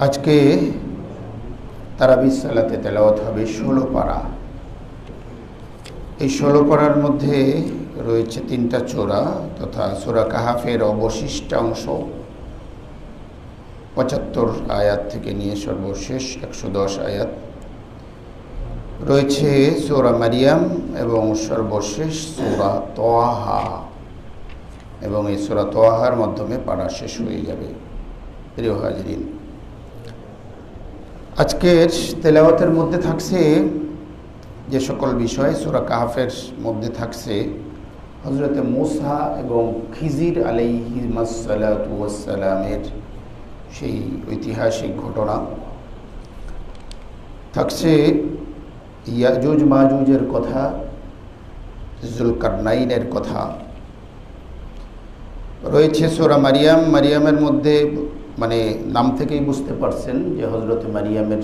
আজকে তারাবির সালাতে তেলাওয়াত হবে 16 পারা। এই 16 পারার মধ্যে রয়েছে 3টা সূরা তথা সূরা কাহাফের অবশিষ্ট অংশ 75 আয়াত থেকে নিয়ে সর্বশেষ 110 আয়াত রয়েছে। সূরা মারিয়াম এবং সর্বশেষ সূরা তাহা, এবং এই সূরা তাহার মাধ্যমে পারা শেষ হয়ে যাবে। প্রিয় হাজিরিন, আজকের তেলাওয়াতের মধ্যে থাকছে যে সকল বিষয় সূরা কাহাফের মধ্যে থাকছে হযরতে মূসা এবং খিজির আলাইহিসসালাতু ওয়াসসালামের সেই ঐতিহাসিক ঘটনা থাকছে, ইয়াজুজ মাজুজের কথা, জুলকারনাইনের কথা রয়েছে। সূরা মারিয়াম, মারিয়ামের মধ্যে মানে নাম থেকেই বুঝতে পারছেন যে হযরতে মারিয়ামের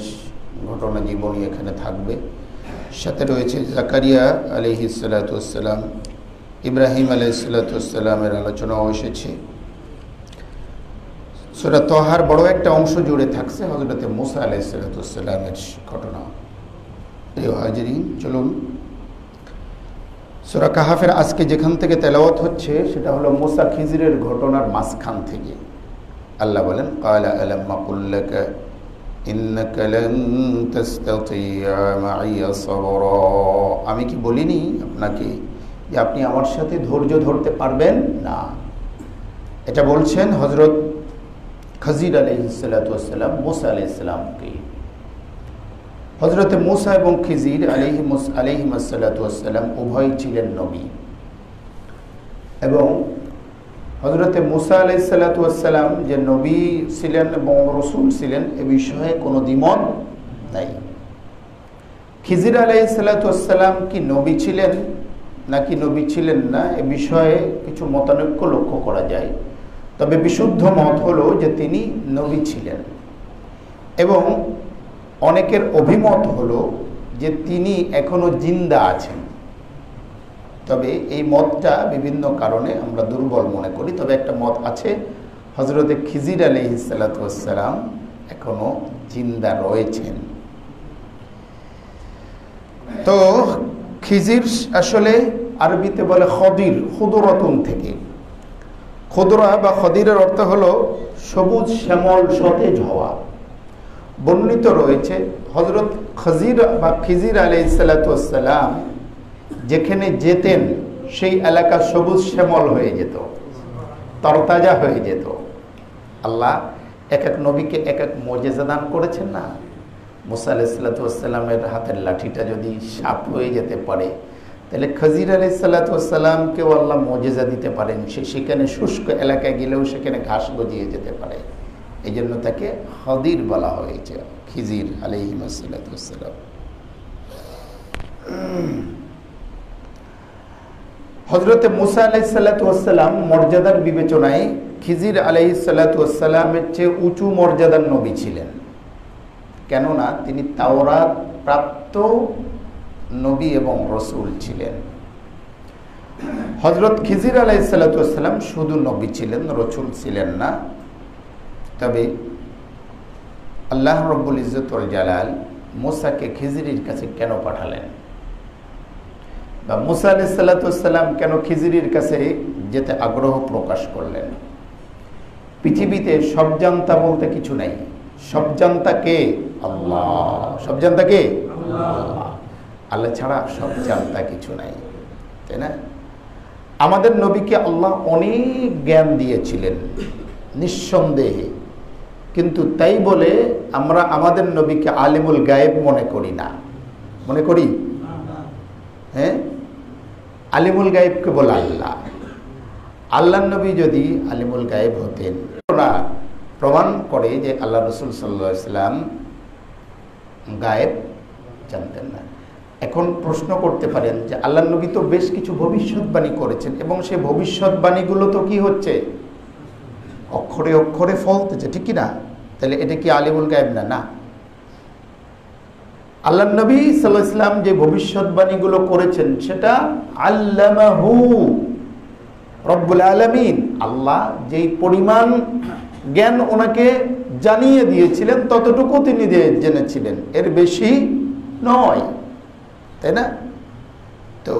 ঘটনা জীবনী এখানে থাকবে। সাথে রয়েছে জাকারিয়া আলাইহিসসালাতু ওয়াসসালাম, ইব্রাহিম আলাইহিসসালাতু ওয়াসসালামের আলোচনাও এসেছে। সূরা তাহার বড় একটা অংশ জুড়ে থাকছে হযরতে মূসা আলাইহিসসালাতু ওয়াসসালামের ঘটনা। প্রিয় হাজিরিন, চলুন সূরা কাহাফের আজকে যেখান থেকে তেলাওয়াত হচ্ছে সেটা হলো মূসা খিজিরের ঘটনার মাঝখান থেকে। আল্লাহ বলেন, ক্বালা আলাম আকুল লাকা ইন্নাকা লান তাসতাতিআ মাইয়া সাবরা। আমি কি বলিনি আপনাকে যে আপনি আমার সাথে ধৈর্য ধরতে পারবেন না? এটা বলছেন হযরত খিজির আলাইহিসসালাতু ওয়াসসালাম মূসা আলাইহিসসালামকে। হযরতে মূসা এবং খিজির আলাইহিসসালাতু ওয়াসসালাম উভয় ছিলেন নবী, এবং হযরতে মূসা আলাইহিসসালাতু ওয়াসসালাম যে নবী ছিলেন এবং রাসূল ছিলেন এ বিষয়ে কোনো দ্বিমত নাই। খিজির আলাইহিসসালাতু ওয়াসসালাম কি নবী ছিলেন নাকি নবী ছিলেন না এ বিষয়ে কিছু মতানৈক্য লক্ষ্য করা যায়। তবে বিশুদ্ধ মত হলো যে তিনি নবী ছিলেন, এবং অনেকের অভিমত হলো যে তিনি এখনো জিন্দা আছেন। তবে এই মতটা বিভিন্ন কারণে আমরা দুর্বল মনে করি। তবে একটা মত আছে, হযরতে খিজির আলাইহিসসালাতু ওয়াসসালাম এখনো জিন্দা রয়েছেন। তো খিজির আসলে আরবিতে বলে খদির, খুদরাতুন থেকে। খুদরা বা খদিরের অর্থ হলো সবুজ শ্যামল সতেজ হওয়া। বর্ণিত রয়েছে হযরত খিজির বা খিজির আলাইহিসসালাতু ওয়াসসালাম যেখানে যেতেন সেই এলাকা সবুজ শ্যামল হয়ে যেত, তরতাজা হয়ে যেত। আল্লাহ এক এক নবীকে এক এক মুজিজা দান করেছেন না। মূসা আলাইহিসসালাতু ওয়াসসালামের হাতের লাঠিটা যদি সাপ হয়ে যেতে পারে, তাহলে খিজির আলাইহিসসালাতু ওয়াসসালামকেও আল্লাহ মুজিজা দিতে পারেন। সেখানে শুষ্ক এলাকায় গেলেও সেখানে ঘাস গজিয়ে যেতে পারে। এই জন্য তাকে খদির বলা হয়েছে, খিজির আলাইহিসসালাতু ওয়াসসালাম। হযরতে মূসা আলাইহিসসালাতু ওয়াসসালাম মর্যাদার বিবেচনায় খিজির আলাইহিসসালাতু ওয়াসসালামের চেয়ে উঁচু মর্যাদার নবী ছিলেন। কেননা তিনি তাওরাত প্রাপ্ত নবী এবং রাসূল ছিলেন। হযরত খিজির আলাইহিসসালাতু ওয়াসসালাম শুধু নবী ছিলেন, রাসূল ছিলেন না। তবে আল্লাহ রাব্বুল ইজ্জত ওয়াল জালাল মূসাকে খিজিরের কাছে কেন পাঠালেন, বা মূসা আলাইহিসসালাতু ওয়াসসালাম কেন খিজিরের কাছে যেতে আগ্রহ প্রকাশ করলেন? পৃথিবীতে সব জানতা বলতে কিছু নাই। সব জানতা কে? আল্লাহ। সব জানতা কে? আল্লাহ। আল্লাহ ছাড়া সব জানতা কিছু নাই, তাই না? আমাদের নবীকে আল্লাহ অনেক জ্ঞান দিয়েছিলেন নিঃসন্দেহে, কিন্তু তাই বলে আমরা আমাদের নবীকে আলিমুল গায়েব মনে করি না। মনে করি? হ্যাঁ, আলিমুল গায়েবকে বলে আল্লাহ। আল্লাহর নবী যদি আলিমুল গায়েব হতেন, প্রমাণ করে যে আল্লাহ রাসূল সাল্লাল্লাহু আলাইহি ওয়াসাল্লাম গায়েব জানতেন না। এখন প্রশ্ন করতে পারেন যে আল্লাহর নবী তো বেশ কিছু ভবিষ্যৎবাণী করেছেন, এবং সেই ভবিষ্যৎবাণীগুলো তো কি হচ্ছে? অক্ষরে অক্ষরে ফলতেছে, ঠিক কি না? তাহলে এটা কি আলিমুল গায়েব না? না। আল্লাহর নবী সাল্লাল্লাহু আলাইহি ওয়াসাল্লাম যে ভবিষ্যৎবাণীগুলো করেছেন সেটা আল্লামাহু রব্বুল আলামিন, আল্লাহ যেই পরিমাণ জ্ঞান ওনাকে জানিয়ে দিয়েছিলেন, ততটুকু তিনি জেনেছিলেন, এর বেশি নয়, তাই না? তো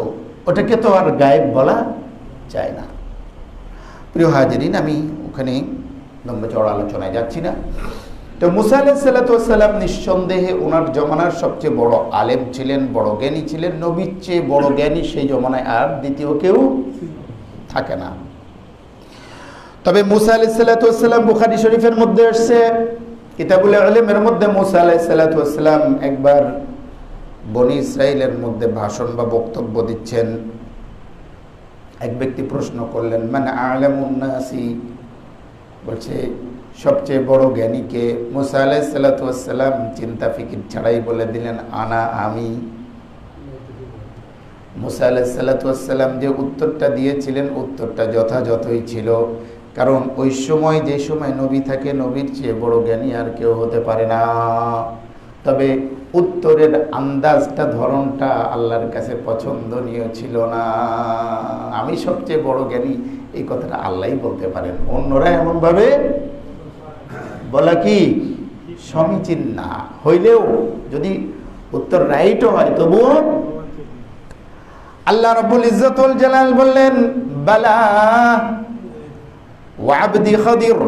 ওটাকে তো আর গায়েব বলা যায় না। প্রিয় হাজিরিন, আমি ওখানে লম্বা চড়া আলোচনায় যাচ্ছি না। তো মুসা আলাইহিস সালাম নিঃসন্দেহে ওনার জমানার সবচেয়ে বড় আলেম ছিলেন, বড় জ্ঞানী ছিলেন। নবীর চেয়ে বড় জ্ঞানী সেই জমানায় আর দ্বিতীয় কেউ থাকে না। তবে মুসা আলাইহিস সালাম, বুখারী শরীফের মধ্যে আসছে, কিতাবুল ইলমের মধ্যে, মুসা আলাইহিস সালাম একবার বনি ইসরাইলের মধ্যে ভাষণ বা বক্তব্য দিচ্ছেন। এক ব্যক্তি প্রশ্ন করলেন, মান আ'লামুন নাসি, বলছে সবচেয়ে বড় জ্ঞানীকে? মুসা আলাইহিস সালাম চিন্তা ফিকির ছাড়াই বলে দিলেন, আনা, আমি। মুসা আলাইহিস সালাম যে উত্তরটা দিয়েছিলেন, উত্তরটা যথাযথই ছিল, কারণ ওই সময়, যে সময় নবী থাকে, নবীর চেয়ে বড় জ্ঞানী আর কেউ হতে পারে না। তবে উত্তরের আন্দাজটা, ধরনটা আল্লাহর কাছে পছন্দনীয় ছিল না। আমি সবচেয়ে বড় জ্ঞানী, এই কথাটা আল্লাহই বলতে পারেন, অন্যরা এমনভাবে বলা কি সমীচীন না। হইলেও যদি উত্তর রাইটও হয়, তবুও আল্লাহ রাব্বুল ইজ্জত ওয়াল জালাল বললেন, বালা ওয়া আবদি খাদির।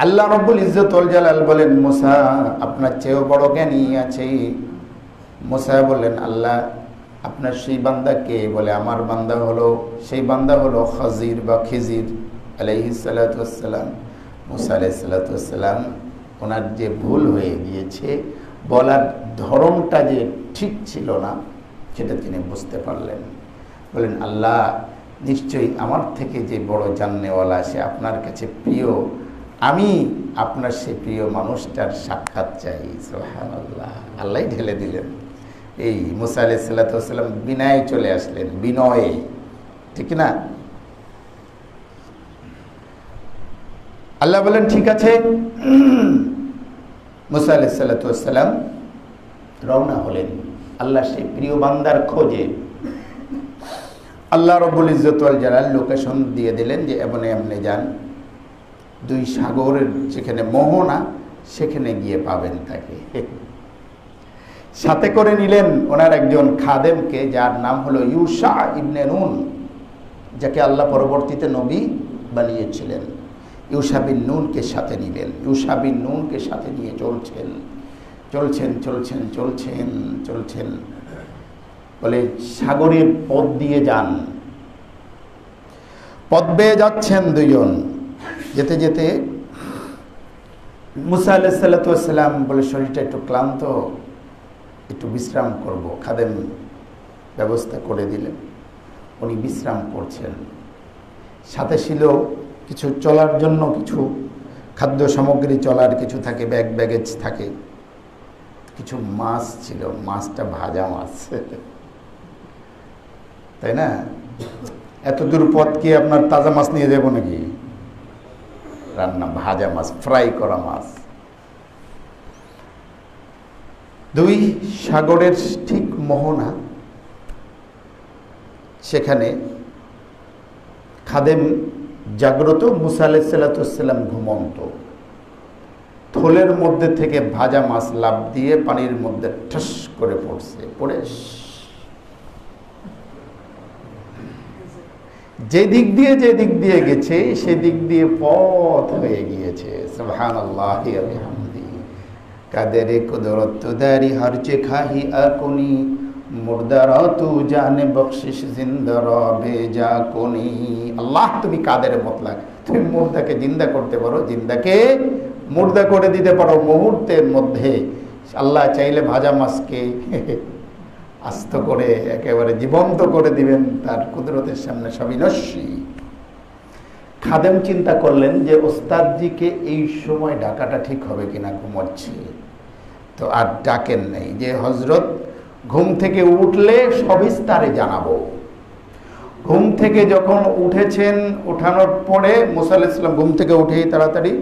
আল্লাহ রাব্বুল ইজ্জত ওয়াল জালাল বলেন, মুসা, আপনার চেয়েও বড় জ্ঞানী আছে। মুসা বললেন, আল্লাহ, আপনার সেই বান্দা কে? বলে, আমার বান্দা হলো, সেই বান্দা হলো খাজির বা খিজির আলাইহিস সালাতু ওয়াস সালাম। মুসা আলাইহিস সালাতু ওয়াস সালাম, ওনার যে ভুল হয়ে গিয়েছে, বলার ধরনটা যে ঠিক ছিল না, সেটা তিনি বুঝতে পারলেন। বলেন, আল্লাহ, নিশ্চয়ই আমার থেকে যে বড় জাননেওয়ালা, সে আপনার কাছে প্রিয়, আমি আপনার সে প্রিয় মানুষটার সাক্ষাৎ চাই। সুবহানাল্লাহ, আল্লাহ ঢেলে দিলেন। এই মুসা আলাইহিস সালাম বিনয়ে চলে আসলেন, বিনয়ে, ঠিক না? আল্লাহ বলেন, ঠিক আছে। মুসা আলাইহিস সালাম রওনা হলেন আল্লাহ সেই প্রিয় বান্দার খোঁজে। আল্লাহ রাব্বুল ইজ্জত ওয়াল জালাল লোকেশন দিয়ে দিলেন যে এমনে এমনে যান, দুই সাগরের যেখানে মোহনা, সেখানে গিয়ে পাবেন তাকে। সাথে করে নিলেন ওনার একজন খাদেমকে, যার নাম হলো ইউশা ইবনে নুন, যাকে আল্লাহ পরবর্তীতে নবী বানিয়েছিলেন। ইউশা বিন নুনকে সাথে নিলেন। ইউশা বিন নুনকে সাথে নিয়ে চলছেন, বলে সাগরের পথ দিয়ে যান। পথ বেয়ে যাচ্ছেন দুইজন। যেতে যেতে মুসা আলাইহিস সালাম বলে, শরীরটা একটু ক্লান্ত, একটু বিশ্রাম করব। খাদেম ব্যবস্থা করে দিলেন, উনি বিশ্রাম করছেন। সাথে ছিল কিছু চলার জন্য কিছু খাদ্য সামগ্রী, চলার কিছু থাকে, ব্যাগেজ থাকে, কিছু মাছ ছিল, মাছটা ভাজা মাছ, তাই না? এত দূর পথ কি আপনার তাজা মাছ নিয়ে যাব নাকি? রান্না, ভাজা মাছ, ফ্রাই করা মাছ। দুই সাগরের ঠিক মোহনা, সেখানে খাদেম জাগ্রত, মুসা আলাইহিস সালাম ঘুমন্ত। থলের মধ্যে থেকে ভাজা মাছ লাফ দিয়ে পানির মধ্যে ঠস করে পড়ছে, পড়ে যে দিক দিয়ে গেছে, সেদিক দিয়ে পথ হয়ে গিয়েছে। সুবহানাল্লাহি ওয়া বিহামদিহি, কাদেরে কুদরত তুদারি হরচে খাহি আকুনি, মুর্দারাতু জানে বখশিশ জিন্দা রবে যা কোনি। আল্লাহ, তুমি কাদের মতলব, তুমি মুর্দাকে জিন্দা করতে পারো, জিন্দাকে মুর্দা করে দিতে পারো মুহূর্তের মধ্যে। আল্লাহ চাইলে ভাজা মাছকে আস্ত করে একেবারে জীবন্ত করে দিবেন, তার কুদরতের সামনে সবই নস্যি। খাদেম চিন্তা করলেন যে ওস্তাদজিকে এই সময় ডাকাটা ঠিক হবে কিনা, ঘুমাচ্ছে তো, আর ডাকেন নেই যে হযরত ঘুম থেকে উঠলে সবিস্তারে জানাবো। ঘুম থেকে যখন উঠেছেন, উঠানোর পরে মুসা আলাইহিস সালাম ঘুম থেকে উঠেই তাড়াতাড়ি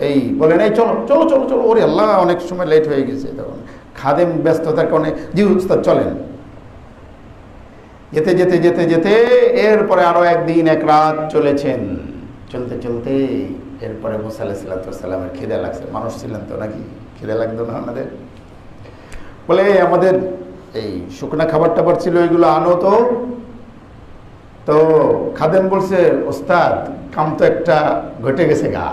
এই বলেন, এই চলো চলো চলো চলো, ওরে আল্লাহ, অনেক সময় লেট হয়ে গেছে। তখন খাদেম ব্যস্ততার কারণে, জি উস্তাদ চলেন। যেতে যেতে যেতে যেতে এরপরে আরো একদিন এক রাত চলেছেন। চলতে চলতে এরপরে মুসা আলাইহিস সালামের খিদে লাগছে, মানুষ ছিলেন তো নাকি, খিদে লাগতো না আমাদের? বলে আমাদের এই শুকনা খাবার টাবার ছিল, ওইগুলো আনো তো। তো খাদেম বলছে, ওস্তাদ কাম তো একটা ঘটে গেছে গা।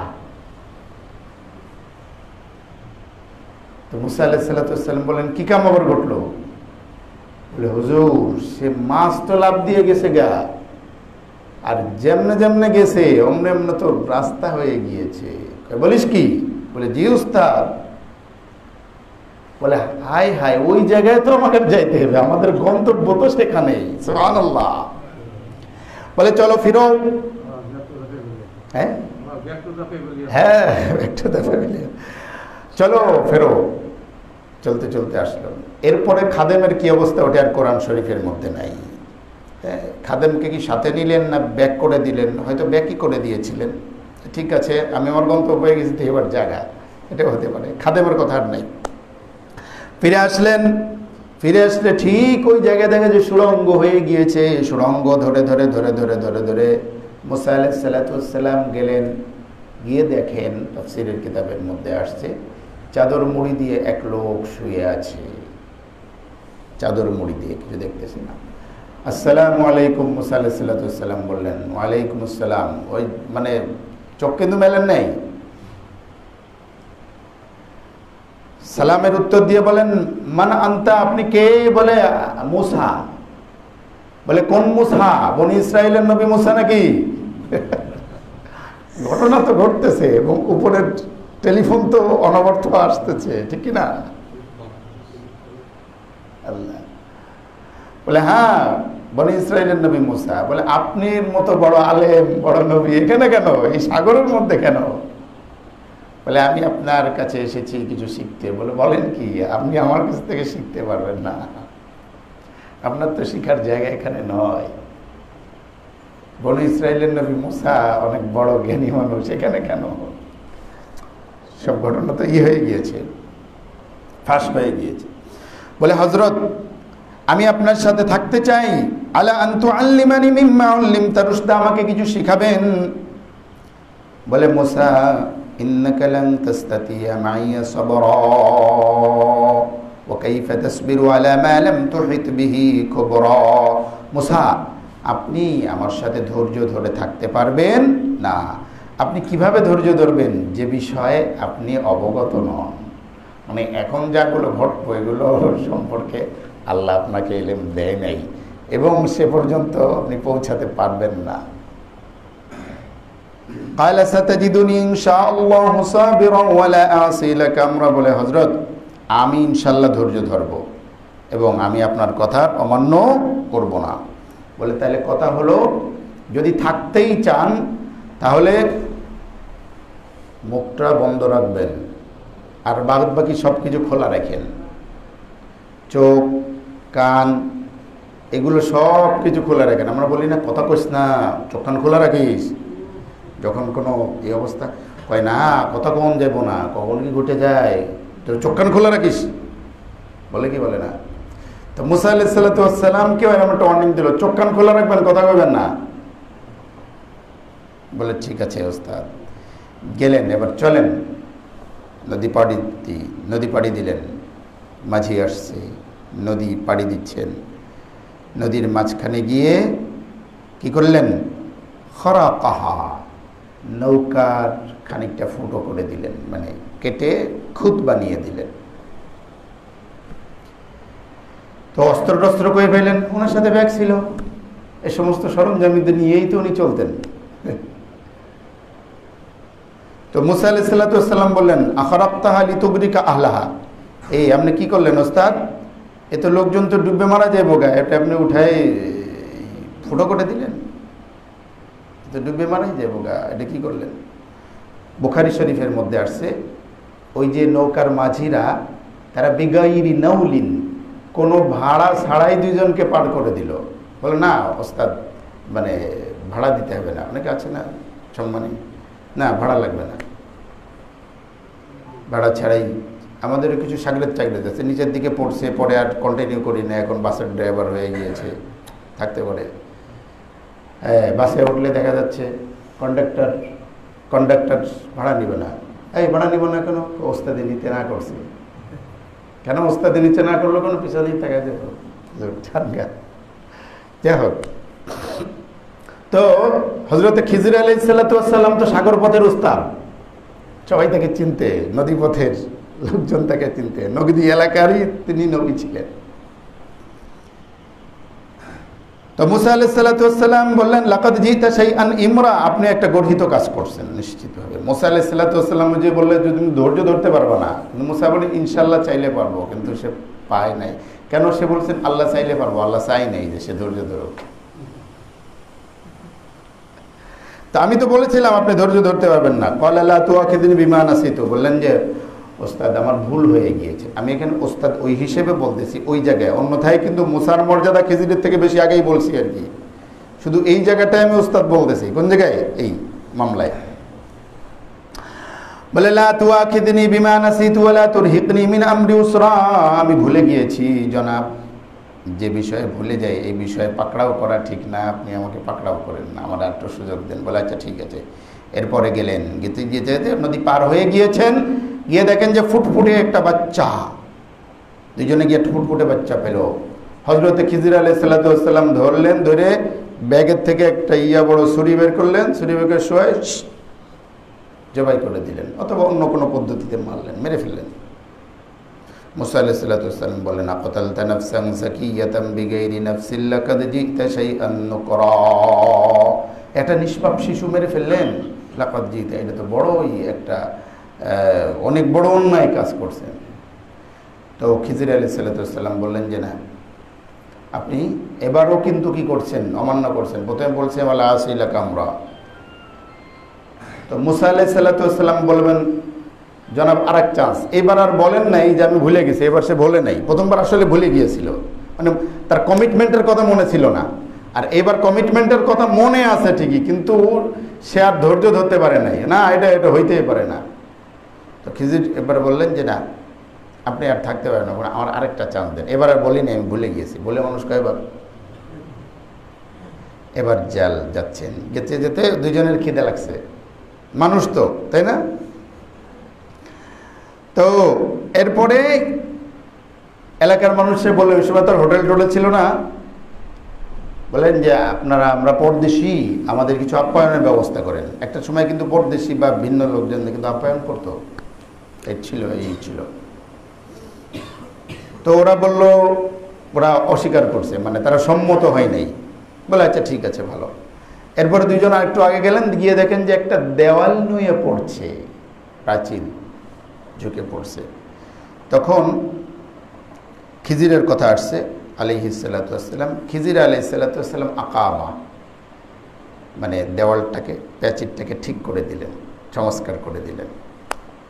তো মুসা আলাইহিস সালাম বলেন, কি কাম আবার ঘটলো? বলে হুজুর, সে মাছ তো লাভ দিয়ে গেছে গা, আর যেমনে যেমনে গেছে অমনে এমনে তো রাস্তা হয়ে গিয়েছে। বলিস কি? বলে জি উস্তাদ। বলে হাই হাই, ওই জায়গায় তো আমাকে যাইতে হবে, আমাদের গন্তব্য তো সেখানেই। সুবহানাল্লাহ। বলে চলো ফিরো। হ্যাঁ হ্যাঁ, চলো ফেরো। চলতে চলতে আসলো। এরপরে খাদেমের কি অবস্থা, ওটা আর কোরআন শরীফের মধ্যে নাই। খাদেমকে কি সাথে নিলেন না ব্যাক করে দিলেন? হয়তো ব্যাকই করে দিয়েছিলেন। ঠিক আছে, আমি আমার গন্তব্য হয়ে গেছি, এবার জায়গা, এটা হতে পারে। খাদেমের কথা আর নাই। ফিরে আসলেন। ফিরে আসলে ঠিক ওই জায়গায় দেখা যে সুড়ঙ্গ হয়ে গিয়েছে। সুড়ঙ্গ ধরে ধরে ধরে ধরে ধরে ধরে মুসা আলাইহিস সালাম গেলেন। গিয়ে দেখেন, তাফসীরের কিতাবের মধ্যে আসছে, চাদর মুড়ি দিয়ে এক লোক শুয়ে আছে। চাদর মুড়ি দিয়ে, কিছু দেখতেছি না। আসসালামু আলাইকুম। মুসা আলাইহিস সালাম বললেন, ওয়ালাইকুম আসসালাম। ওই মানে চোখ কিন্তু মেলেন নাই। সালামের উত্তর দিয়ে বলেন, মান আনতা, আপনি কে? বলে মুসা। বলে কোন মুসা? বনি ইসরাইলের নবী মুসা নাকি? ঘটনা তো ঘটতেছে এবং উপরের টেলিফোন তো অনবরত আসতেছে, ঠিক কি না? আল্লাহ বলে হ্যাঁ, বনি ইসরাইলের নবী মুসা। বলে আপনার মতো বড় আলেম, বড় নবী এখানে কেন, এই সাগরের মধ্যে কেন? বলে আমি আপনার কাছে এসেছি কিছু শিখতে। বলে বলেন কি? আপনি আমার কাছ থেকে শিখতে পারবেন না, আপনার তো শিখার জায়গা এখানে নয়। বনি ইসরাইলের নবী মুসা অনেক বড় জ্ঞানী মানুষ, এখানে কেন? সব ঘটনা তো হয়ে গিয়েছে, ফাঁস হয়ে গিয়েছে। বলে হযরত, আমি আপনার সাথে থাকতে চাই। আলা আন তুআল্লিমানি মিম্মা উল্লিমতা রুশদা, আমাকে কিছু শিখাবেন? বলে মুসা, ইন্নাকা লান তাস্তাতিয়া মাইয়া সাবরা ওয়া কাইফা তাসবিরু আলা মা লাম তুহিত বিহি খুবরা। মুসা, আপনি আমার সাথে ধৈর্য ধরে থাকতে পারবেন না। আপনি কিভাবে ধৈর্য ধরবেন যে বিষয়ে আপনি অবগত নন? মানে এখন যাগুলো ঘটবে এগুলো সম্পর্কে আল্লাহ আপনাকে ইলম দেয় নাই এবং সে পর্যন্ত আপনি পৌঁছাতে পারবেন না। ক্বালা সাতাজিদুনি ইনশাআল্লাহু সাবিরান ওয়া লা আসি লাকা আমরা। বলে হযরত, আমি ইনশাআল্লাহ ধৈর্য ধরব এবং আমি আপনার কথা অমান্য করব না। বলে তাহলে কথা হলো, যদি থাকতেই চান তাহলে মুখটা বন্ধ রাখবেন আর বাদ বাকি সব কিছু খোলা রাখেন। চোখ, কান, এগুলো সব কিছু খোলা রাখেন। আমরা বলি না কথা কইস না, চোখ কান খোলা রাখিস। যখন কোনো এই অবস্থা কয় না কথা কম যাব না, কখন কি ঘটে যায়, তো চোখ কান খোলা রাখিস, বলে কি বলে না? তো মুসা আলাইহিস সালামকে এরকম একটা ওয়ার্নিং দিল, চোখ কান খোলা রাখবেন, কথা কইবেন না। বলে ঠিক আছে ওস্তাদ। গেলেন, এবার চলেন। নদী পাড়ি দিলেন। মাঝি আসছে, নদী পাড়ি দিচ্ছেন। নদীর মাঝখানে গিয়ে কি করলেন? খরাকাহা, নৌকার খানিকটা ফুটো করে দিলেন, মানে কেটে খুদ বানিয়ে দিলেন। তো অস্ত্র টস্ত্র করে ফেলেন। ওনার সাথে ব্যাগ ছিল, এই সমস্ত সরঞ্জামিদের নিয়েই তো উনি চলতেন। তো মুসা আলাইহিস সালাম বললেন, আখরাক্তাহা লিতুগরিকা আহলাহা। এই আপনি কি করলেন ওস্তাদ? এ তো লোকজন তো ডুবে মারা যায় বোগা, এটা আপনি উঠাই ফুটো করে দিলেন, তো ডুবে মারাই যায় বোগা, এটা কি করলেন? বুখারী শরীফের মধ্যে আসছে, ওই যে নৌকার মাঝিরা তারা বিগাইরি নাউলিন, কোনো ভাড়া ছাড়াই দুইজনকে পার করে দিল। বলে না ওস্তাদ, মানে ভাড়া দিতে হবে না, অনেকে আছে না সম্মানী, না ভাড়া লাগবে না, ভাড়া ছাড়াই। আমাদেরও কিছু সাগরেদ চাকরেদ আছে, নিচের দিকে পড়ছে, পরে আর কন্টিনিউ করি না, এখন বাসের ড্রাইভার হয়ে গিয়েছে, থাকতে পারে। হ্যাঁ, বাসে উঠলে দেখা যাচ্ছে কন্ডাক্টর কন্ডাক্টর ভাড়া নিবে না। এই ভাড়া নিব না কেন? ওস্তাদি নিতে না করছি। কেন ওস্তাদি নিচে না করলো? কোনো পিছনেই টাকা দেব। যাই হোক, তো হযরতে খিজির আলাইহিস সালাতু ওয়াস সালাম তো সাগর পথের উস্তাদ, সবাই তাকে চিনতে, নদী পথের লোকজন তাকে চিনতে, নদী এলাকারই তিনি নবী ছিলেন। তো মুসা আলাইহিস সালাতু ওয়াস সালাম বললেন, লাকাদ জিতা শাইআন ইমরা, আপনি একটা গর্হিত কাজ করছেন নিশ্চিতভাবে। মুসা আলাইহিস সালাতু ওয়াস সালাম যে বললেন যে তুমি ধৈর্য ধরতে পারবে না, কিন্তু মুসা বলে ইনশাআল্লাহ চাইলে পারবো, কিন্তু সে পায় নাই। কেন? সে বলছেন আল্লাহ চাইলে পারবো, আল্লাহ চাই নাই যে সে ধৈর্য ধরুক। তা আমি তো বলেছিলাম আপনি ধৈর্য ধরতে পারবেন না। ক্বালা লা তুআখিযনি বিমা নাসিতু, বললেন যে ওস্তাদ আমার ভুল হয়ে গিয়েছে। আমি এখানে ওস্তাদ ওই হিসেবে বলতেছি, ওই জায়গায়, অন্যথায় কিন্তু মুসার মর্যাদা খিজিরের থেকে বেশি আগেই বলছি আর কি। শুধু এই জায়গাটায় আমি ওস্তাদ বলতেছি। কোন জায়গায়? এই মামলায়। বলে লা তুআখিযনি বিমা নাসিতু ওয়া লা তুরহিকনি মিন আমরি উসরা, আমি ভুলে গিয়েছি জনাব, যে বিষয়ে ভুলে যাই এই বিষয়ে পাকড়াও করা ঠিক না, আপনি আমাকে পাকড়াও করেন না, আমার একটু সুযোগ দেন। বলে আচ্ছা ঠিক আছে। এরপরে গেলেন, যেতে যেতে নদী পার হয়ে গিয়েছেন, গিয়ে দেখেন যে ফুটফুটে একটা বাচ্চা, দুজনে গিয়ে ফুটফুটে বাচ্চা পেল। হযরতে খিজির আলাইহিস সালাতু ওয়াস সালাম ধরলেন, ধরে ব্যাগের থেকে একটা বড় ছুরি বের করলেন, ছুরি বের করে শোয়ে জবাই করে দিলেন, অথবা অন্য কোনো পদ্ধতিতে মারলেন, মেরে ফেললেন। মুসা আলাইহিস সালাতু ওয়াস সালাম বললেন, আকাতালতা নাফসান যাকিয়াতাম বিগাইরি নাফসিন লাকাদ জিতা শাইআন নুকরা, একটা নিষ্পাপ শিশু মেরে ফেললেন। লাকাদ জিতা, এটা তো বড়ই একটা অনেক বড় অন্যায় কাজ করছেন। তো খিজির আলাইহিস সালাতু ওয়াস সালাম বললেন যে না, আপনি এবারও কিন্তু কি করছেন? অমান্য করছেন। প্রথমে বলছেন ওয়ালা আসিলা কামরা। তো মুসা আলাইহিস সালাতু ওয়াস সালাম বলবেন জনাব আরেক চান্স। এবার আর বলেন নাই যে আমি ভুলে গেছি, এবার সে বলে নাই। প্রথমবার আসলে ভুলে গিয়েছিল, মানে তার কমিটমেন্টের কথা মনে ছিল না। আর এবার কমিটমেন্টের কথা মনে আছে ঠিকই, কিন্তু সে আর ধৈর্য ধরতে পারে নাই, না এটা হইতেই পারে না। তো খিজির এবার বললেন যে না, আপনি আর থাকতে পারেন না, আমার আরেকটা চান্স দেন। এবার আর বলিনি, আমি ভুলে গিয়েছি বলে মানুষ কয়বার। এবার জাল যাচ্ছেন, যেতে যেতে দুজনের খিদে লাগছে, মানুষ তো, তাই না? তো এরপরে এলাকার মানুষে বলে, ওই সময় তো হোটেল টোটেল ছিল না, বলেন যে আপনারা, আমরা পরদেশি, আমাদের কিছু আপ্যায়নের ব্যবস্থা করেন। একটা সময় কিন্তু পরদেশি বা ভিন্ন লোকজন কিন্তু আপ্যায়ন করতো, এই ছিল। তো ওরা বলল, ওরা অস্বীকার করছে, মানে তারা সম্মত হয় নাই। বলে আচ্ছা ঠিক আছে, ভালো। এরপরে দুইজন আরেকটু আগে গেলেন, গিয়ে দেখেন যে একটা দেওয়াল নুয়ে পড়ছে, প্রাচীন ঝুঁকে পড়ছে। তখন খিজিরের কথা আসছে আলাইহিস সালাতু ওয়াস সালাম। খিজির আলাইহিস সালাতু ওয়াস সালাম আকামা, মানে দেওয়ালটাকে, প্রাচীরটাকে ঠিক করে দিলেন, সংস্কার করে দিলেন।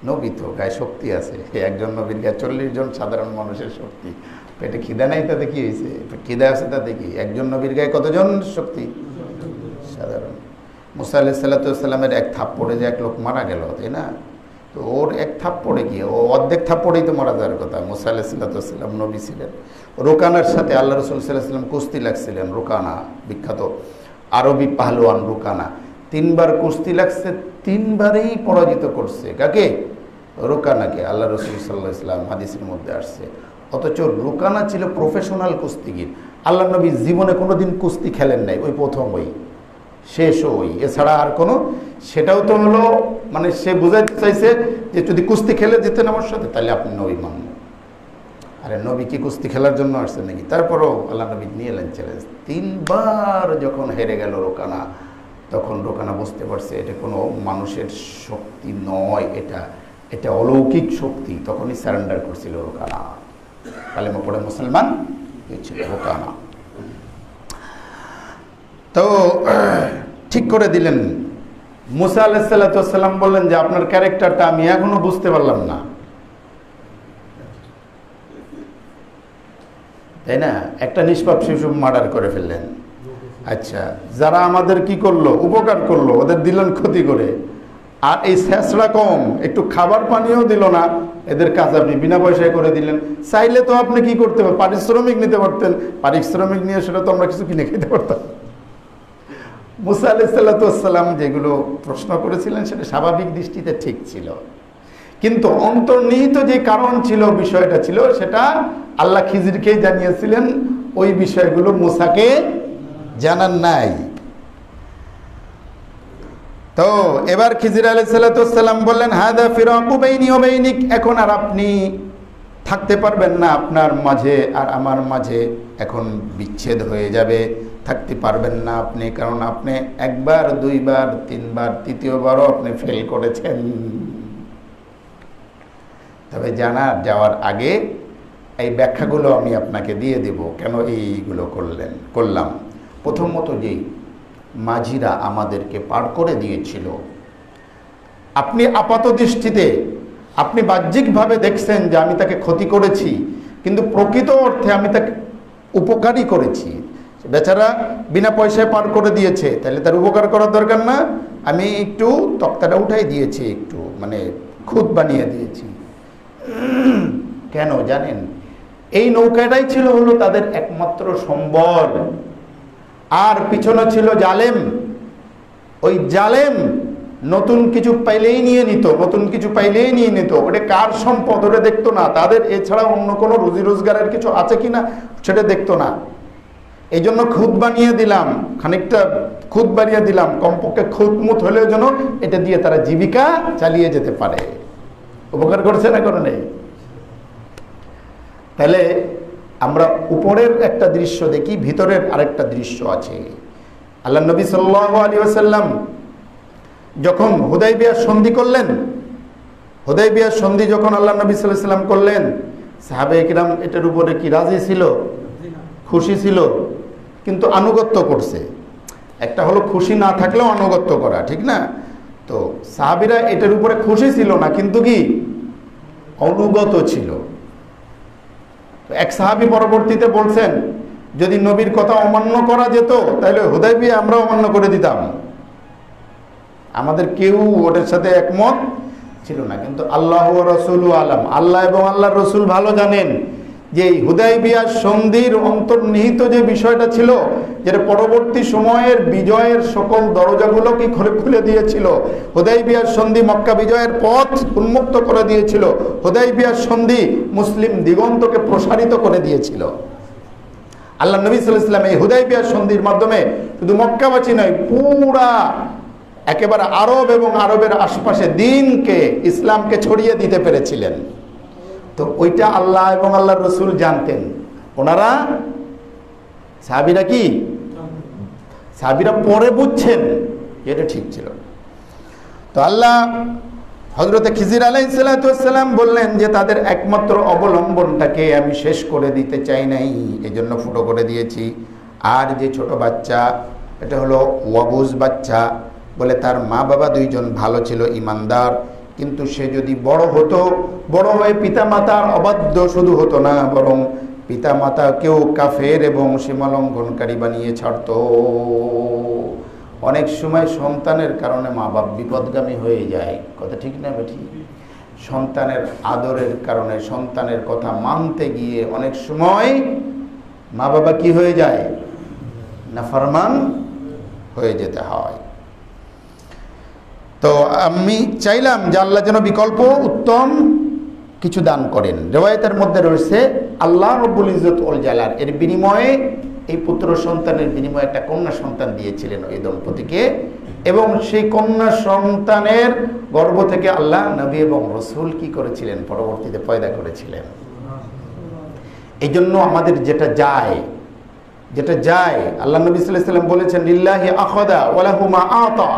নবী তো, গায়ে শক্তি আছে। একজন নবীর গায়ে 40 জন সাধারণ মানুষের শক্তি। পেটে খিদা নাই তাতে কি হয়েছে? খিদা আছে তাতে কি? একজন নবীর গায়ে কতজন শক্তি? সাধারণ। মুসা আলাইহিস সালাতু ওয়াস সালামের এক থাপ্পড়ে যে এক লোক মারা গেল, তাই না? তো ওর এক থাপ্পড়ে গিয়ে, ও অর্ধেক থাপ্পড়েই তো মারা যাওয়ার কথা। মুসা আলাইহিস সালাতু ওয়াস সালাম নবী ছিলেন। রোকানার সাথে আল্লাহ রাসূল সাল্লাল্লাহু আলাইহি ওয়াসাল্লাম কুস্তি লাগছিলেন। রোকানা, বিখ্যাত আরবি পাহলওয়ান রোকানা, 3 বার কুস্তি লাগছে, 3 বারেই পরাজিত করছে। কাকে? রোকানাকে। আল্লাহ রাসূল সাল্লাল্লাহু আলাইহি ওয়াসাল্লাম হাদিসের মধ্যে আসছে। অথচ রোকানা ছিল প্রফেশনাল কুস্তিগির। আল্লাহ নবী জীবনে কোনোদিন কুস্তি খেলেন নাই, ওই প্রথম, ওই শেষ, ওই, এছাড়া আর কোনো। সেটাও তো হলো, মানে সে বুঝাইতে চাইছে যে যদি কুস্তি খেলে যেতেন আমার সাথে, তাহলে আপনি নবী মানব। আরে নবী কি কুস্তি খেলার জন্য আসছেন নাকি? তারপরও আল্লাহ নবী নিয়ে এলেন চ্যালেঞ্জ। 3 বার যখন হেরে গেল রোকানা, তখন রোকানা বুঝতে পারছে এটা কোনো মানুষের শক্তি নয়, এটা অলৌকিক শক্তি। তখনই সারেন্ডার করছিল রোকানা, কালেমা পড়ে মুসলমান হয়েছিল রোকানা। তো ঠিক করে দিলেন। মুসা আলাইহিস সালাতু ওয়াস সালাম বললেন যে আপনার ক্যারেক্টারটা আমি এখনো বুঝতে পারলাম না, তাই না? একটা নিষ্পাপ শিশু মার্ডার করে ফেললেন। আচ্ছা, যারা আমাদের কি করলো, উপকার করলো, ওদের দিলেন ক্ষতি করে। আর এই শেষরা কম, একটু খাবার পানিও দিল না, এদের কাজ আপনি বিনা পয়সায় করে দিলেন। চাইলে তো আপনি কি করতে পারেন, পারিশ্রমিক নিতে পারতেন। পারিশ্রমিক নিয়ে সেটা তো আমরা কিছু কিনে খেতে পারতাম। মুসা আলাইহিস সালাম যেগুলো প্রশ্ন করেছিলেন সেটা স্বাভাবিক দৃষ্টিতে ঠিক ছিল, কিন্তু অন্তর্নিহিত যে কারণ ছিল, বিষয়টা ছিল, সেটা আল্লাহ খিজিরকে জানিয়েছিলেন, ওই বিষয়গুলো মুসাকে জানান নাই। তো এবার খিজির আলাইহিস সালাম বললেন, হাদা ফিরাকু বাইনি ওয়া বাইনিক, এখন আর আপনি থাকতে পারবেন না, আপনার মাঝে আর আমার মাঝে এখন বিচ্ছেদ হয়ে যাবে, থাকতে পারবেন না আপনি, কারণ আপনি একবার, দুইবার, তিনবার, তৃতীয়বারও আপনি ফেল করেছেন। তবে যাওয়ার আগে এই ব্যাখ্যাগুলো আমি আপনাকে দিয়ে দেব, কেন এইগুলো করলাম। প্রথমত, যেই মাঝিরা আমাদেরকে পার করে দিয়েছিল, আপনি আপাত দৃষ্টিতে, আপনি বাহ্যিকভাবে দেখছেন যে আমি তাকে ক্ষতি করেছি, কিন্তু প্রকৃত অর্থে আমি তাকে উপকারই করেছি। বেচারা বিনা পয়সায় পার করে দিয়েছে, তাহলে তার উপকার করার দরকার না? আমি একটু তক্তাটা উঠাই দিয়েছি, একটু মানে খুদ বানিয়ে দিয়েছি। কেন জানেন? এই নৌকাটাই ছিল হলো তাদের একমাত্র সম্বল, আর পিছনে ছিল জালেম। ওই জালেম নতুন কিছু পাইলেই নিয়ে নিত, ওটা কার সম্পদ ওটা দেখতো না, তাদের এছাড়া অন্য কোনো রুজি রোজগারের কিছু আছে কিনা সেটা দেখতো না। এই জন্য খুদ বানিয়ে দিলাম, খানিকটা খুদ বানিয়ে দিলাম, কমপক্ষে খুদমুত হলেও যেন এটা দিয়ে তারা জীবিকা চালিয়ে যেতে পারে। উপকার করছে না, করে নেই? তাহলে আমরা উপরের একটা দৃশ্য দেখি, ভিতরের আরেকটা দৃশ্য আছে। আল্লাহ নবী সাল্লাল্লাহু আলাইহি ওয়াসাল্লাম যখন হুদাইবিয়ার সন্ধি করলেন, হুদাইবিয়ার সন্ধি যখন আল্লাহ নবী সাল্লাল্লাহু আলাইহি ওয়াসাল্লাম করলেন, সাহাবায়ে কিরাম এটার উপরে কি রাজি ছিল? খুশি ছিল, কিন্তু আনুগত্য করছে। একটা হলো খুশি না থাকলেও আনুগত্য করা, ঠিক না? তো সাহাবীরা এটার উপরে খুশি ছিল না, কিন্তু কি অনুগত ছিল। এক সাহাবী পরবর্তীতে বলছেন, যদি নবীর কথা অমান্য করা যেত তাহলে হুদাইবিয়া আমরা অমান্য করে দিতাম। আমাদের কেউ ওটার সাথে একমত ছিল না, কিন্তু আল্লাহ ওয়া রাসূলু আলাম, আল্লাহ এবং আল্লাহর রাসূল ভালো জানেন যে এই হুদাইবিয়ার সন্ধির অন্তর্নিহিত যে বিষয়টা ছিল, যেটা পরবর্তী সময়ের বিজয়ের সকল দরজাগুলো কি খুলে দিয়েছিল। হুদাইবিয়ার সন্ধি মক্কা বিজয়ের পথ উন্মুক্ত করে দিয়েছিল। হুদাইবিয়ার সন্ধি মুসলিম দিগন্তকে প্রসারিত করে দিয়েছিল। আল্লাহ নবী সাল্লাল্লাহু আলাইহি ওয়াসাল্লাম এই হুদাইবিয়ার সন্ধির মাধ্যমে শুধু মক্কাবাসী নয়, পুরা একেবারে আরব এবং আরবের আশপাশে দিনকে, ইসলামকে ছড়িয়ে দিতে পেরেছিলেন। তো ওইটা আল্লাহ এবং আল্লাহর রাসূল জানতেন। ওনারা সাহাবীরা কি সাহাবীরা পরে বুঝছেন এটা ঠিক ছিল। তো আল্লাহ হযরত খিজির আলাইহিস সালাম বললেন যে তাদের একমাত্র অবলম্বনটাকে আমি শেষ করে দিতে চাই নাই, এজন্য ফুটো করে দিয়েছি। আর যে ছোট বাচ্চা, এটা হলো ওয়াবুজ বাচ্চা, বলে তার মা বাবা দুইজন ভালো ছিল, ইমানদার, কিন্তু সে যদি বড় হতো, বড় হয়ে পিতামাতার অবাধ্য শুধু হতো না, বরং পিতামাতাকেও কাফের এবং সীমালঙ্ঘনকারী বানিয়ে ছাড়ত। অনেক সময় সন্তানের কারণে মা বাপ বিপদগামী হয়ে যায়, কথা ঠিক না বেঠি? সন্তানের আদরের কারণে, সন্তানের কথা মানতে গিয়ে অনেক সময় মা বাবা কি হয়ে যায়? নাফরমান হয়ে যেতে হয়। তো আমি চাইলাম যে আল্লাহ যেন বিকল্প উত্তম কিছু দান করেন। রিওয়ায়াতের মধ্যে রয়েছে আল্লাহ রব্বুল ইজ্জত ওয়াল জালাল এর বিনিময়ে, এই পুত্র সন্তানের বিনিময়ে একটা কন্যা সন্তান দিয়েছিলেন ওই দম্পতিকে, এবং সেই কন্যা সন্তানের গর্ভ থেকে আল্লাহ নবী এবং রাসূল কি করেছিলেন? পরবর্তীতে পয়দা করেছিলেন। এই জন্য আমাদের যেটা যায় আল্লাহ নবী সাল্লাল্লাহু আলাইহি ওয়াসাল্লাম বলেছেন, লিল্লাহি আখাযা ওয়া লাহু মা আতা,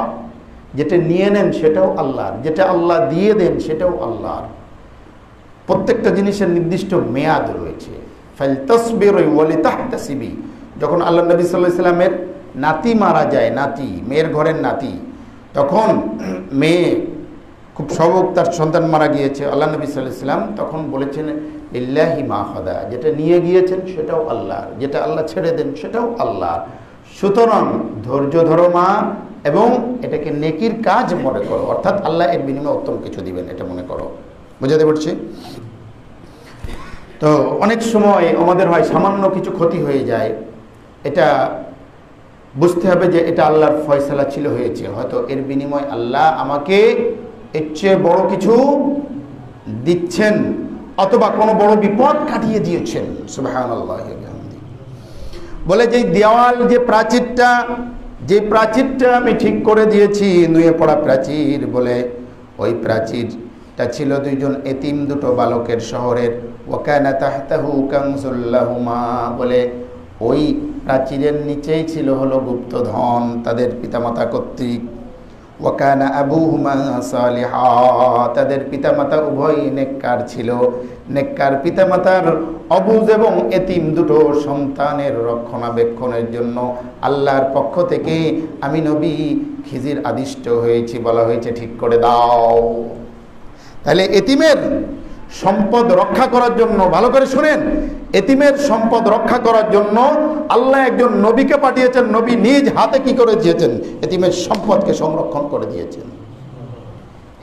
যেটা নিয়ে নেন সেটাও আল্লাহর, যেটা আল্লাহ দিয়ে দেন সেটাও আল্লাহর। প্রত্যেকটা জিনিসের নির্দিষ্ট মেয়াদ রয়েছে। ফালতাসবিরু ওয়া লিতাহতাসিবি, যখন আল্লাহ নবী সাল্লাল্লাহু আলাইহি ওয়াসাল্লামের নাতি মারা যায়, নাতি, মেয়ের ঘরের নাতি, তখন মেয়ে খুব শোক, তার সন্তান মারা গিয়েছে। আল্লাহ নবী সাল্লাল্লাহু আলাইহি ওয়াসাল্লাম তখন বলেছেন, লিল্লাহি মা আখাযা, যেটা নিয়ে গিয়েছেন সেটাও আল্লাহর, যেটা আল্লাহ ছেড়ে দেন সেটাও আল্লাহর। সুতরাং ধৈর্য ধরো মা, এবং এটাকে নেকির কাজ মনে করো, অর্থাৎ আল্লাহ এর বিনিময়ে উত্তম কিছু দিবেন, এটা মনে করো। বুঝাতে পারছি? তো অনেক সময় আমাদের হয় সামান্য কিছু ক্ষতি হয়ে যায়, এটা বুঝতে হবে যে এটা আল্লাহর ফয়সালা ছিল, হয়েছে, হয়তো এর বিনিময় আল্লাহ আমাকে এর চেয়ে বড় কিছু দিচ্ছেন, অথবা কোনো বড় বিপদ কাটিয়ে দিয়েছেন। সুবহানাল্লাহ। বলে যে দেওয়াল, যে প্রাচীরটা আমি ঠিক করে দিয়েছি, নুয়ে পড়া প্রাচীর, বলে ওই প্রাচীরটা ছিল দুইজন এতিম, দুটো বালকের শহরের। ওয়াকানা তাহতাহু কানজুল লাহুমা, বলে ওই প্রাচীরের নিচেই ছিল হলো গুপ্তধন তাদের পিতামাতা কর্তৃক। ওয়াকানা আবুহুমা সালিহা, তাদের পিতামাতা উভয়ই নেককার ছিল। নেককার পিতামাতার অবুজ এবং এতিম দুটো সন্তানের রক্ষণাবেক্ষণের জন্য আল্লাহর পক্ষ থেকে আমি নবী খিজির আদিষ্ট হয়েছি, বলা হয়েছে ঠিক করে দাও। তাহলে এতিমের সম্পদ রক্ষা করার জন্য, ভালো করে শুনেন, এতিমের সম্পদ রক্ষা করার জন্য আল্লাহ একজন নবীকে পাঠিয়েছেন। নবী নিজ হাতে কি করে দিয়েছেন? এতিমের সম্পদকে সংরক্ষণ করে দিয়েছেন।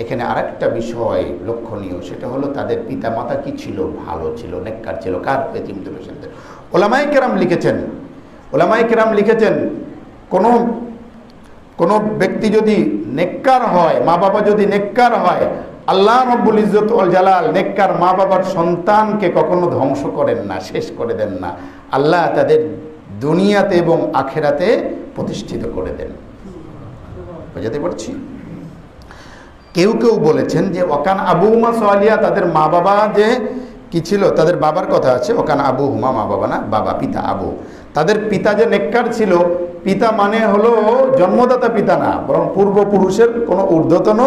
এখানে আরেকটা বিষয় লক্ষণীয়, সেটা হলো তাদের পিতা মাতা কি ছিল? ভালো ছিল, নেককার ছিল। কার? এতিম দুটো সন্তান। ওলামায়ে কেরাম লিখেছেন কোন ব্যক্তি যদি নেককার হয়, মা বাবা যদি নেককার হয়, আল্লাহ রাব্বুল ইজ্জত ওয়াল জালাল নেককার মা বাবার সন্তানকে কখনো ধ্বংস করেন না, শেষ করে দেন না। আল্লাহ তাদের দুনিয়াতে এবং আখেরাতে প্রতিষ্ঠিত করে দেন। বুঝাতে পারছি? কেউ বলেছেন যে ওয়াকান আবুহুমা সালিহা, তাদের মা বাবা যে কি ছিল, তাদের বাবার কথা আছে। ওয়াকান আবুহুমা, মা বাবা না, বাবা, পিতা, আবু, তাদের পিতা যে নেককার ছিল। পিতা মানে হলো জন্মদাতা পিতা না, বরং পূর্বপুরুষের কোনো ঊর্ধ্বতন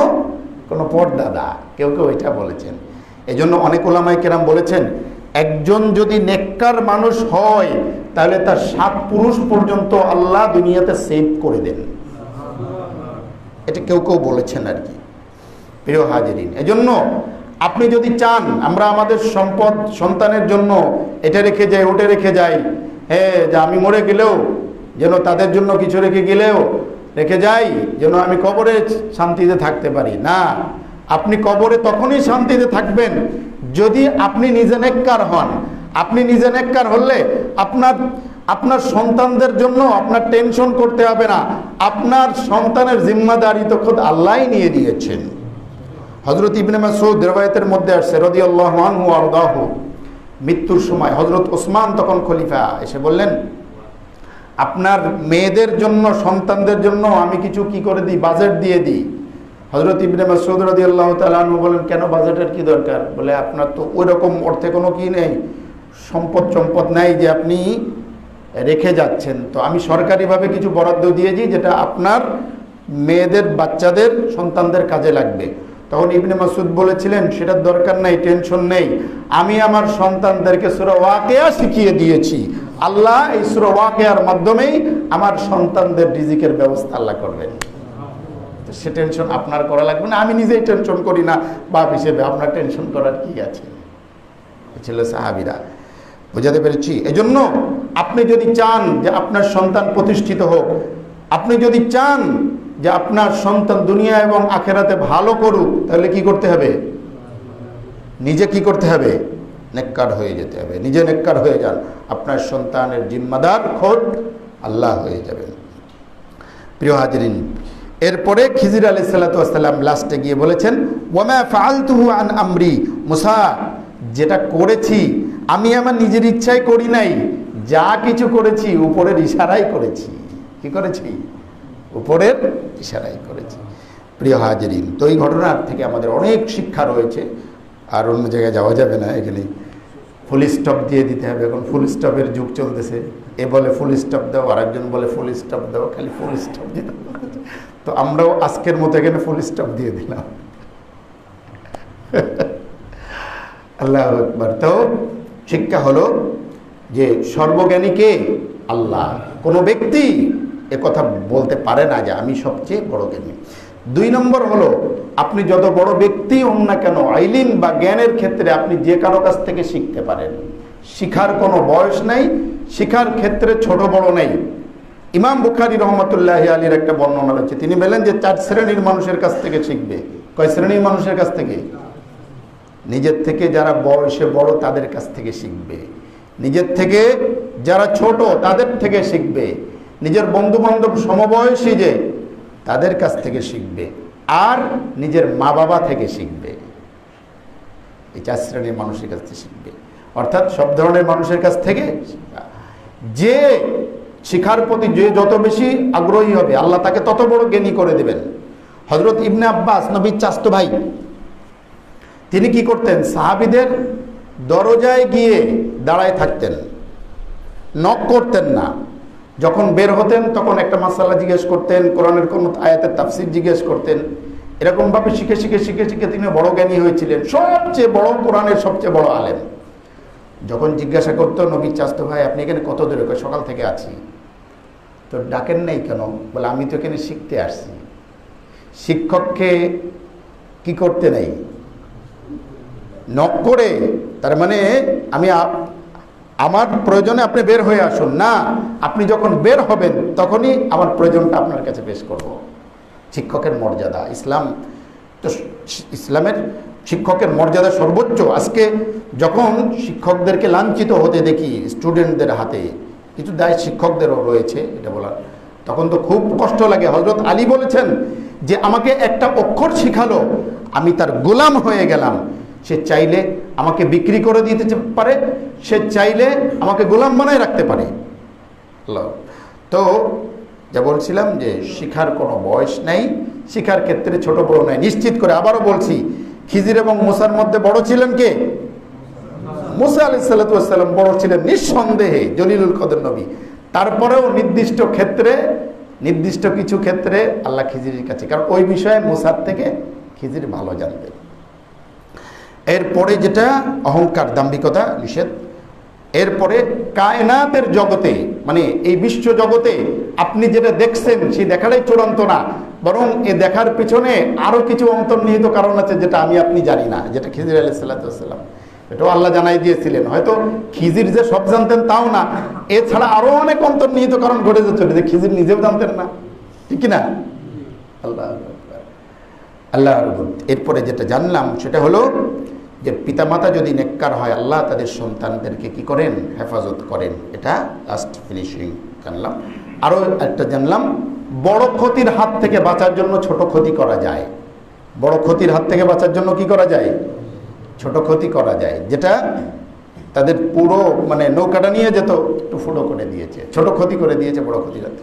কোনো পরদাদা, কেউ এটা বলেছেন। এজন্য অনেক উলামায়ে কেরাম বলেছেন, একজন যদি নেককার মানুষ হয় তাহলে তার 7 পুরুষ পর্যন্ত আল্লাহ দুনিয়াতে সেভ করে দেন। এটা কেউ বলেছেন আর কি। প্রিয় হাজিরিন, এজন্য আপনি যদি চান আমরা আমাদের সম্পদ সন্তানের জন্য এটা রেখে যাই, ওটা রেখে যাই, হ্যাঁ, যে আমি মরে গেলেও যেন তাদের জন্য কিছু রেখে যাই, যেন আমি কবরে শান্তিতে থাকতে পারি, না, আপনি কবরে তখনই শান্তিতে থাকবেন যদি আপনি নিজে নেককার হন। আপনি নিজে নেককার হলে আপনার সন্তানদের জন্য আপনার টেনশন করতে হবে না। আপনার সন্তানের জিম্মাদারি তো খোদ আল্লাহই নিয়ে নিয়েছেন। হযরত ইবনে মাসউদ রিওয়ায়াতের মধ্যে আসছে রাদিয়াল্লাহু আনহু ওয়া আরদাহু, মৃত্যুর সময় হযরত ওসমান তখন খলিফা, এসে বললেন, আপনার মেয়েদের জন্য, সন্তানদের জন্য আমি কিছু কি করে দিই, বাজেট দিয়ে দিই। হযরত ইবনে মাসউদ রাদিয়াল্লাহু তাআলা আনহু বলেন, কেন, বাজেটের কি দরকার? বলে আপনার তো ওই রকম অর্থে কোনো কি নেই, সম্পদ নেই যে আপনি রেখে যাচ্ছেন, তো আমি সরকারিভাবে কিছু বরাদ্দ দিয়েছি যেটা আপনার মেয়েদের, বাচ্চাদের, সন্তানদের কাজে লাগবে। তখন ইবনে মাসউদ বলেছিলেন, সেটার দরকার নাই, টেনশন নেই, আমি আমার সন্তানদেরকে সূরা ওয়াকিয়া শিখিয়ে দিয়েছি। আল্লাহ এই সূরা ওয়াকিয়ার মাধ্যমেই আমার সন্তানদের রিজিকের ব্যবস্থা আল্লাহ করবেন। সে টেনশন আপনার করা লাগবে না। আমি নিজেই টেনশন করি না বাপ হিসেবে, আপনার টেনশন করার কি আছে? ছিল সাহাবীরা। বুঝাতে পেরেছি? এজন্য আপনি যদি চান যে আপনার সন্তান প্রতিষ্ঠিত হোক, আপনি যদি চান যে আপনার সন্তান দুনিয়া এবং আখেরাতে ভালো করুক, তাহলে কি করতে হবে? নিজে কি করতে হবে? নেককার হয়ে যেতে হবে। নিজে নেককার হয়ে যান, আপনার সন্তানের জিম্মাদার খোদ আল্লাহ হয়ে যাবেন। প্রিয় হাজিরিন, এরপরে খিজির আলাইহিস সালাতু ওয়াস সালাম লাস্টে গিয়ে বলেছেন, ওয়ামা ফাআলতুহু আন আমরি, মুসা, যেটা করেছি আমি আমার নিজের ইচ্ছায় করি নাই, যা কিছু করেছি উপরের ইশারাই করেছি। কি করেছি? উপরের ইশারাই করেছি। প্রিয় হাজিরিন, তো এই ঘটনার থেকে আমাদের অনেক শিক্ষা রয়েছে। আর অন্য জায়গায় যাওয়া যাবে না, এখানে ফুল স্টপ দিয়ে দিতে হবে। এখন ফুল স্টপের যুগ চলতেছে, এ বলে ফুল স্টপ দাও, আরেকজন বলে ফুল স্টপ দাও, খালি ফুল স্টপ দিয়ে দাও। তো আমরাও আজকের মতো এখানে ফুল স্টপ দিয়ে দিলাম। আল্লাহু আকবার। তো শিক্ষা হলো যে সর্বজ্ঞানী কে? আল্লাহ। কোনো ব্যক্তি একথা বলতে পারে না যে আমি সবচেয়ে বড় জ্ঞানী। 2 নম্বর হলো, আপনি যত বড় ব্যক্তি হন না কেন, ইলম বা জ্ঞানের ক্ষেত্রে আপনি যে কারো কাছ থেকে শিখতে পারেন। শিখার কোনো বয়স নাই, শিখার ক্ষেত্রে ছোট বড় নেই। ইমাম বুখারী রহমতুল্লাহি আলাইহির একটা বর্ণনা রয়েছে, তিনি বলেন যে 4 শ্রেণীর মানুষের কাছ থেকে শিখবে। কয় শ্রেণীর মানুষের কাছ থেকে? নিজের থেকে যারা বয়সে বড় তাদের কাছ থেকে শিখবে, নিজের থেকে যারা ছোট তাদের থেকে শিখবে, নিজের বন্ধু বান্ধব সমবয়সী যে তাদের কাছ থেকে শিখবে, আর নিজের মা বাবা থেকে শিখবে। এই 4 শ্রেণীর মানুষের কাছ থেকে শিখবে, অর্থাৎ সব ধরনের মানুষের কাছ থেকে। যে শিখার প্রতি যে যত বেশি আগ্রহী হবে আল্লাহ তাকে তত বড় জ্ঞানী করে দেবেন। হযরত ইবনে আব্বাস, নবীর চাচতো ভাই, তিনি কি করতেন? সাহাবীদের দরজায় গিয়ে দাঁড়ায় থাকতেন, নক করতেন না। যখন বের হতেন তখন একটা মাসালা জিজ্ঞেস করতেন, কোরআনের কোন আয়াতের তাফসির জিজ্ঞেস করতেন। এরকমভাবে শিখে শিখে শিখে শিখে তিনি বড় জ্ঞানী হয়েছিলেন, সবচেয়ে বড়, কোরআনের সবচেয়ে বড় আলেম। যখন জিজ্ঞাসা করতো, নবীর চাচতো ভাই আপনি এখানে কত দূরে? সকাল থেকে আছি। তো ডাকেন নাই কেন? বলে আমি তো এখানে শিখতে আসছি। শিক্ষককে কি করতে নাই? নক করে। তার মানে আমি আমার প্রয়োজনে আপনি বের হয়ে আসুন না, আপনি যখন বের হবেন তখনই আমার প্রয়োজনটা আপনার কাছে পেশ করব। শিক্ষকের মর্যাদা, ইসলাম তো, ইসলামের শিক্ষকের মর্যাদা সর্বোচ্চ। আজকে যখন শিক্ষকদেরকে লাঞ্ছিত হতে দেখি স্টুডেন্টদের হাতে, কিছু দায় শিক্ষকদেরও রয়েছে এটা বলার, তখন তো খুব কষ্ট লাগে। হযরত আলী বলেছেন যে আমাকে একটা অক্ষর শিখালো, আমি তার গোলাম হয়ে গেলাম। সে চাইলে আমাকে বিক্রি করে দিতে পারে, সে চাইলে আমাকে গোলাম বানায় রাখতে পারে। তো যা বলছিলাম যে শিখার কোনো বয়স নেই, শিখার ক্ষেত্রে ছোট বড় নাই। নিশ্চিত করে আবারও বলছি, খিজির এবং মুসার মধ্যে বড় ছিলেন কে? মুসা আলাইহিস সালাতু ওয়াস সালাম বড় ছিলেন নিঃসন্দেহে, জলিলুল কদর নবী। তারপরেও নির্দিষ্ট ক্ষেত্রে, নির্দিষ্ট কিছু ক্ষেত্রে আল্লাহ খিজিরের কাছে, কারণ ওই বিষয়ে মুসার থেকে খিজির ভালো জানতেন। এরপরে যেটা অহংকার, দাম্ভিকতা নিষেধ। এরপরে কায়নাতের জগতে, মানে এই বিশ্ব জগতে আপনি যেটা দেখছেন সেই দেখাটাই চূড়ান্ত না, বরং এ দেখার পিছনে আরো কিছু অন্তর্নিহিত কারণ আছে যেটা আমি আপনি জানি না, যেটা খিজির আলাইহিস সালাতু ওয়াস সালাম, এটাও আল্লাহ জানাই দিয়েছিলেন। হয়তো খিজির যে সব জানতেন তাও না, এছাড়া আরো অনেক অন্তর্নিহিত কারণ ঘটে যাচ্ছে যে খিজির নিজেও জানতেন না, ঠিক কিনা? আল্লাহ আল্লাহ। এরপরে যেটা জানলাম সেটা হলো যে পিতামাতা যদি নেককার হয় আল্লাহ তাদের সন্তানদেরকে কি করেন? হেফাজত করেন। এটা লাস্ট ফিনিশিং জানলাম। আরও একটা জানলাম, বড় ক্ষতির হাত থেকে বাঁচার জন্য ছোট ক্ষতি করা যায়। বড় ক্ষতির হাত থেকে বাঁচার জন্য কি করা যায়? ছোট ক্ষতি করা যায়, যেটা তাদের পুরো মানে নৌকাটা নিয়ে যেত একটু ফুটো করে দিয়েছে, ছোট ক্ষতি করে দিয়েছে বড় ক্ষতির হাত।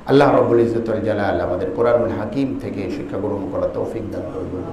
আল্লাহ রাব্বুল ইজ্জত ওয়াল জালাল আমাদের কোরআনুল হাকিম থেকে শিক্ষা গ্রহণ করার তৌফিক দান করুন।